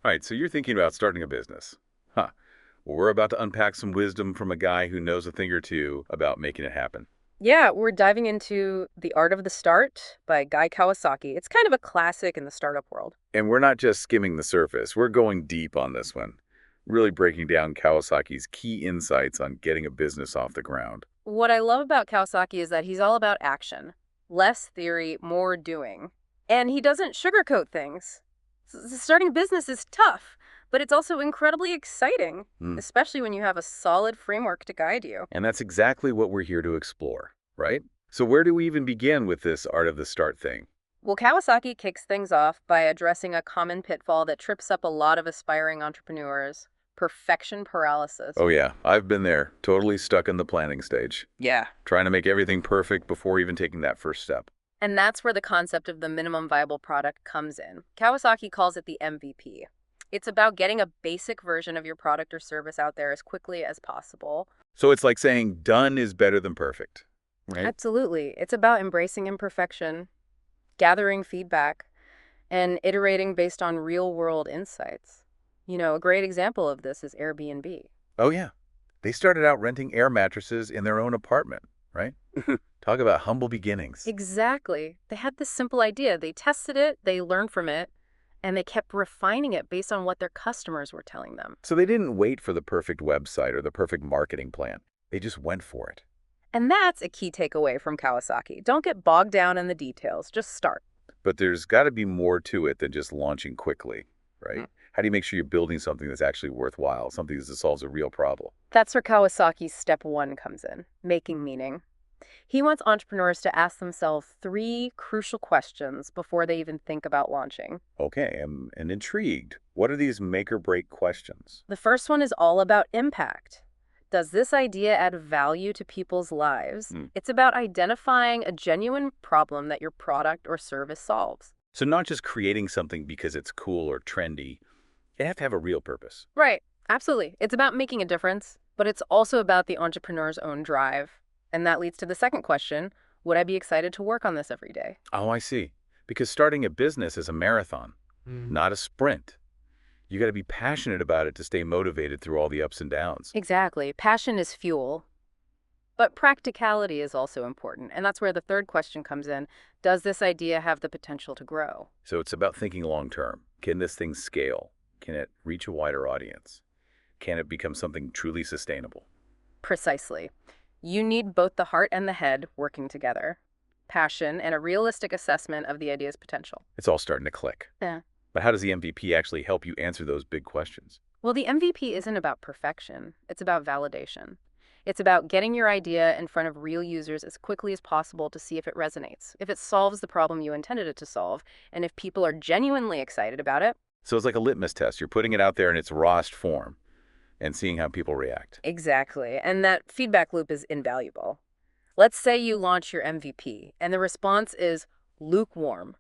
All right, so you're thinking about starting a business. Huh. Well, we're about to unpack some wisdom from a guy who knows a thing or two about making it happen. Yeah, we're diving into The Art of the Start by Guy Kawasaki. It's kind of a classic in the startup world. And we're not just skimming the surface, we're going deep on this one, really breaking down Kawasaki's key insights on getting a business off the ground. What I love about Kawasaki is that he's all about action. Less theory, more doing. And he doesn't sugarcoat things. Starting a business is tough, but it's also incredibly exciting, Hmm. especially when you have a solid framework to guide you. And that's exactly what we're here to explore, right? So where do we even begin with this art of the start thing? Well, Kawasaki kicks things off by addressing a common pitfall that trips up a lot of aspiring entrepreneurs: perfection paralysis. Oh yeah, I've been there, totally stuck in the planning stage, Yeah. trying to make everything perfect before even taking that first step. And that's where the concept of the minimum viable product comes in. Kawasaki calls it the MVP. It's about getting a basic version of your product or service out there as quickly as possible. So it's like saying done is better than perfect, right? Absolutely. It's about embracing imperfection, gathering feedback, and iterating based on real world insights. A great example of this is Airbnb. Oh yeah. They started out renting air mattresses in their own apartment, right? Talk about humble beginnings. Exactly. They had this simple idea. They tested it, they learned from it, and they kept refining it based on what their customers were telling them. So they didn't wait for the perfect website or the perfect marketing plan. They just went for it. And that's a key takeaway from Kawasaki. Don't get bogged down in the details, just start. But there's got to be more to it than just launching quickly, right? How do you make sure you're building something that's actually worthwhile, something that solves a real problem? That's where Kawasaki's step one comes in: making meaning. He wants entrepreneurs to ask themselves three crucial questions before they even think about launching. Okay, I'm intrigued. What are these make or break questions? The first one is all about impact. Does this idea add value to people's lives? Hmm. It's about identifying a genuine problem that your product or service solves. So not just creating something because it's cool or trendy. It have to have a real purpose. Right, absolutely. It's about making a difference, but it's also about the entrepreneur's own drive. And that leads to the second question: would I be excited to work on this every day? Oh, I see. Because starting a business is a marathon, not a sprint. You got to be passionate about it to stay motivated through all the ups and downs. Exactly. Passion is fuel, but practicality is also important. And that's where the third question comes in. Does this idea have the potential to grow? So it's about thinking long term. Can this thing scale? Can it reach a wider audience? Can it become something truly sustainable? Precisely. You need both the heart and the head working together: passion and a realistic assessment of the idea's potential. It's all starting to click. Yeah. But how does the MVP actually help you answer those big questions? Well, the MVP isn't about perfection, it's about validation. It's about getting your idea in front of real users as quickly as possible to see if it resonates, if it solves the problem you intended it to solve, and if people are genuinely excited about it. So it's like a litmus test. You're putting it out there in its rawest form and seeing how people react. Exactly. And that feedback loop is invaluable. Let's say you launch your MVP and the response is lukewarm.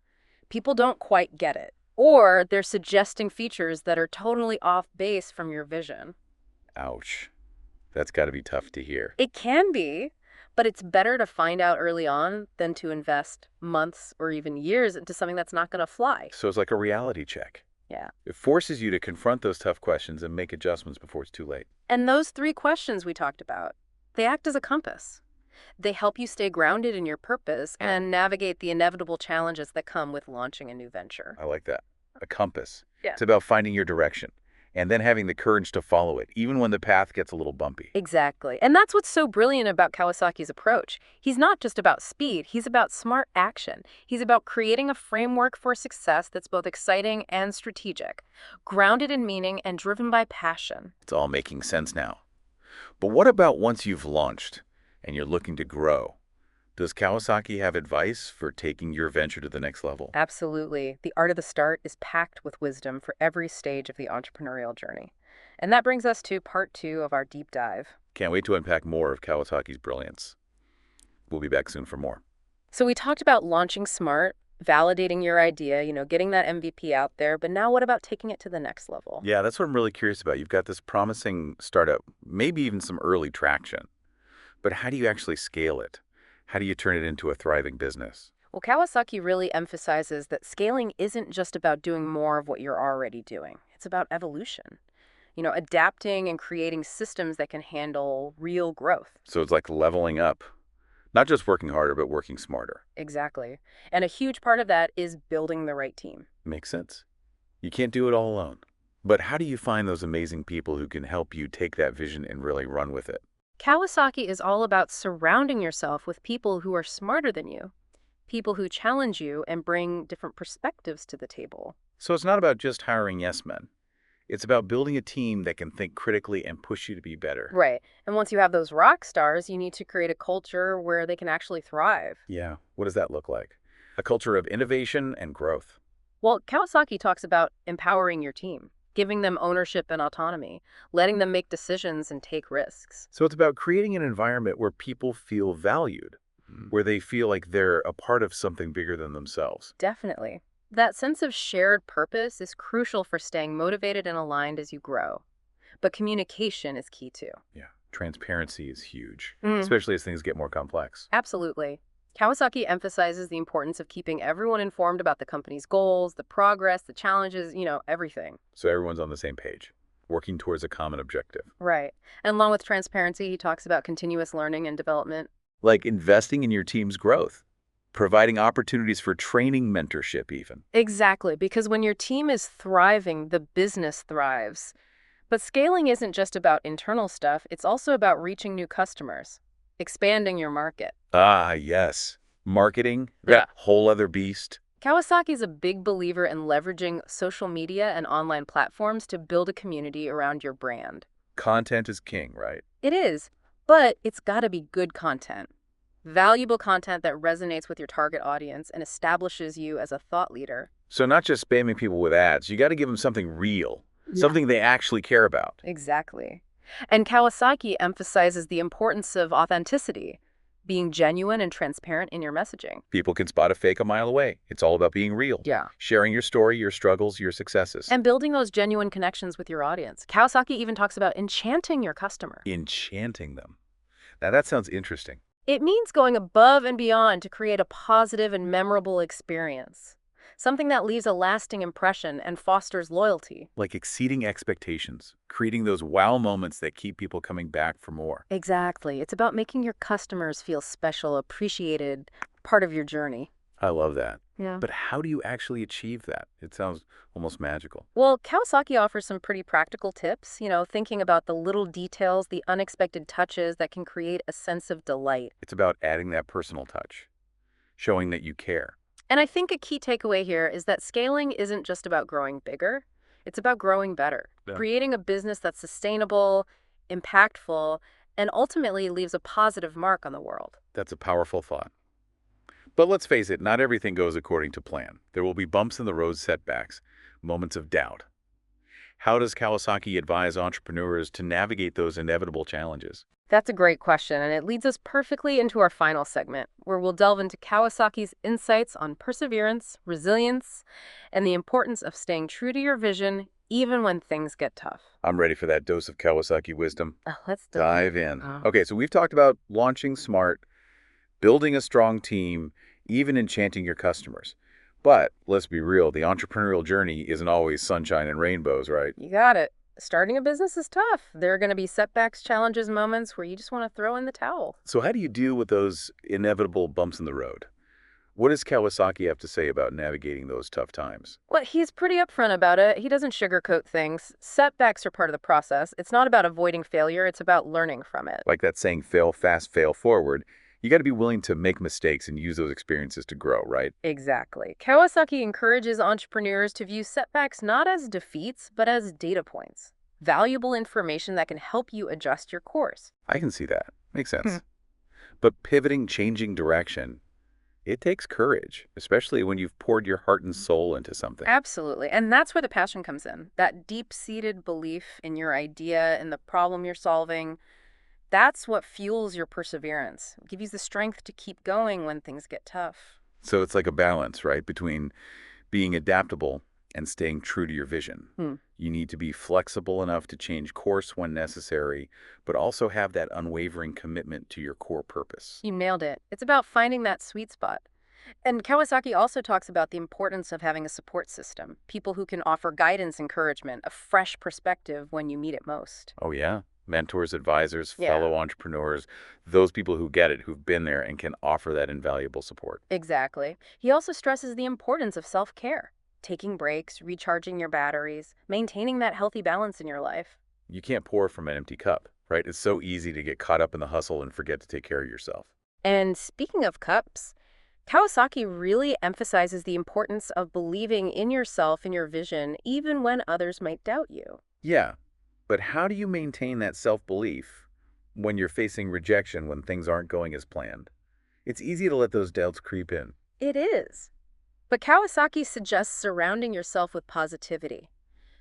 People don't quite get it, or they're suggesting features that are totally off base from your vision. Ouch. That's got to be tough to hear. It can be, but it's better to find out early on than to invest months or even years into something that's not going to fly. So it's like a reality check. Yeah. It forces you to confront those tough questions and make adjustments before it's too late. And those three questions we talked about, they act as a compass. They help you stay grounded in your purpose and navigate the inevitable challenges that come with launching a new venture. I like that. A compass. Yeah. It's about finding your direction and then having the courage to follow it, even when the path gets a little bumpy. Exactly. And that's what's so brilliant about Kawasaki's approach. He's not just about speed, he's about smart action. He's about creating a framework for success that's both exciting and strategic, grounded in meaning and driven by passion. It's all making sense now. But what about once you've launched and you're looking to grow? Does Kawasaki have advice for taking your venture to the next level? Absolutely. The Art of the Start is packed with wisdom for every stage of the entrepreneurial journey. And that brings us to part two of our deep dive. Can't wait to unpack more of Kawasaki's brilliance. We'll be back soon for more. So we talked about launching smart, validating your idea, getting that MVP out there, but now what about taking it to the next level? Yeah, that's what I'm really curious about. You've got this promising startup, maybe even some early traction. But how do you actually scale it? How do you turn it into a thriving business? Well, Kawasaki really emphasizes that scaling isn't just about doing more of what you're already doing. It's about evolution. Adapting and creating systems that can handle real growth. So it's like leveling up. Not just working harder, but working smarter. Exactly. And a huge part of that is building the right team. Makes sense. You can't do it all alone. But how do you find those amazing people who can help you take that vision and really run with it? Kawasaki is all about surrounding yourself with people who are smarter than you, people who challenge you and bring different perspectives to the table. So it's not about just hiring yes men. It's about building a team that can think critically and push you to be better. Right. And once you have those rock stars, you need to create a culture where they can actually thrive. Yeah. What does that look like? A culture of innovation and growth. Well, Kawasaki talks about empowering your team, giving them ownership and autonomy, letting them make decisions and take risks. So it's about creating an environment where people feel valued, where they feel like they're a part of something bigger than themselves. Definitely. That sense of shared purpose is crucial for staying motivated and aligned as you grow. But communication is key too. Yeah. Transparency is huge, Mm. especially as things get more complex. Absolutely. Kawasaki emphasizes the importance of keeping everyone informed about the company's goals, the progress, the challenges, everything. So everyone's on the same page, working towards a common objective. Right. And along with transparency, he talks about continuous learning and development. Like investing in your team's growth, providing opportunities for training, mentorship even. Exactly, because when your team is thriving, the business thrives. But scaling isn't just about internal stuff, it's also about reaching new customers, expanding your market. Ah, yes. Marketing, Yeah. that whole other beast. Kawasaki is a big believer in leveraging social media and online platforms to build a community around your brand. Content is king, right? It is, but it's got to be good content. Valuable content that resonates with your target audience and establishes you as a thought leader. So not just spamming people with ads, you got to give them something real, something they actually care about. Exactly. And Kawasaki emphasizes the importance of authenticity, being genuine and transparent in your messaging. People can spot a fake a mile away. It's all about being real. Yeah. Sharing your story, your struggles, your successes. And building those genuine connections with your audience. Kawasaki even talks about enchanting your customer. Enchanting them. Now that sounds interesting. It means going above and beyond to create a positive and memorable experience. Something that leaves a lasting impression and fosters loyalty. Like exceeding expectations, creating those wow moments that keep people coming back for more. Exactly. It's about making your customers feel special, appreciated, part of your journey. I love that. Yeah. But how do you actually achieve that? It sounds almost magical. Well, Kawasaki offers some pretty practical tips, thinking about the little details, the unexpected touches that can create a sense of delight. It's about adding that personal touch, showing that you care. And I think a key takeaway here is that scaling isn't just about growing bigger, it's about growing better, Yeah. creating a business that's sustainable, impactful, and ultimately leaves a positive mark on the world. That's a powerful thought. But let's face it, not everything goes according to plan. There will be bumps in the road, setbacks, moments of doubt. How does Kawasaki advise entrepreneurs to navigate those inevitable challenges? That's a great question, and it leads us perfectly into our final segment, where we'll delve into Kawasaki's insights on perseverance, resilience, and the importance of staying true to your vision even when things get tough. I'm ready for that dose of Kawasaki wisdom. Let's Dive in. Oh. Okay, so we've talked about launching smart, building a strong team, even enchanting your customers. But let's be real, the entrepreneurial journey isn't always sunshine and rainbows, right? You got it. Starting a business is tough. There are going to be setbacks, challenges, moments where you just want to throw in the towel. So how do you deal with those inevitable bumps in the road? What does Kawasaki have to say about navigating those tough times? Well, he's pretty upfront about it. He doesn't sugarcoat things. Setbacks are part of the process. It's not about avoiding failure. It's about learning from it. Like that saying, fail fast, fail forward. You got to be willing to make mistakes and use those experiences to grow, right? Exactly. Kawasaki encourages entrepreneurs to view setbacks not as defeats, but as data points. Valuable information that can help you adjust your course. I can see that. Makes sense. But pivoting, changing direction, it takes courage, especially when you've poured your heart and soul into something. Absolutely. And that's where the passion comes in. That deep-seated belief in your idea and the problem you're solving. That's what fuels your perseverance. It gives you the strength to keep going when things get tough. So it's like a balance, right, between being adaptable and staying true to your vision. You need to be flexible enough to change course when necessary, but also have that unwavering commitment to your core purpose. You nailed it. It's about finding that sweet spot. And Kawasaki also talks about the importance of having a support system, people who can offer guidance, encouragement, a fresh perspective when you need it most. Oh, yeah. Mentors, advisors, Yeah, fellow entrepreneurs, those people who get it, who've been there and can offer that invaluable support. exactly. He also stresses the importance of self-care, taking breaks, recharging your batteries, maintaining that healthy balance in your life. You can't pour from an empty cup, right? It's so easy to get caught up in the hustle and forget to take care of yourself. And speaking of cups, Kawasaki really emphasizes the importance of believing in yourself and your vision, even when others might doubt you. Yeah, but how do you maintain that self-belief when you're facing rejection, when things aren't going as planned? It's easy to let those doubts creep in. It is. But Kawasaki suggests surrounding yourself with positivity.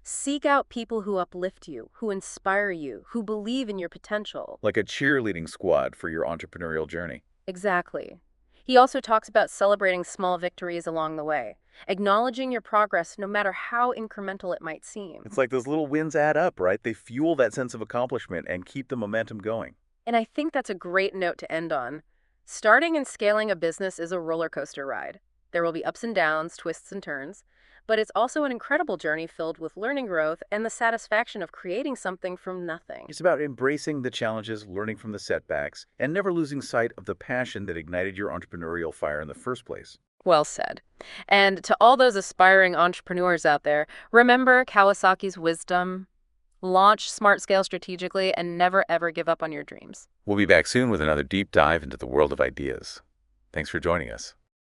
Seek out people who uplift you, who inspire you, who believe in your potential. Like a cheerleading squad for your entrepreneurial journey. Exactly. He also talks about celebrating small victories along the way, acknowledging your progress no matter how incremental it might seem. It's like those little wins add up, right? They fuel that sense of accomplishment and keep the momentum going. And I think that's a great note to end on. Starting and scaling a business is a roller coaster ride. There will be ups and downs, twists and turns, but it's also an incredible journey filled with learning growth and the satisfaction of creating something from nothing. It's about embracing the challenges, learning from the setbacks, and never losing sight of the passion that ignited your entrepreneurial fire in the first place. Well said. And to all those aspiring entrepreneurs out there, remember Kawasaki's wisdom: launch, smart, scale strategically, and never ever give up on your dreams. We'll be back soon with another deep dive into the world of ideas. Thanks for joining us.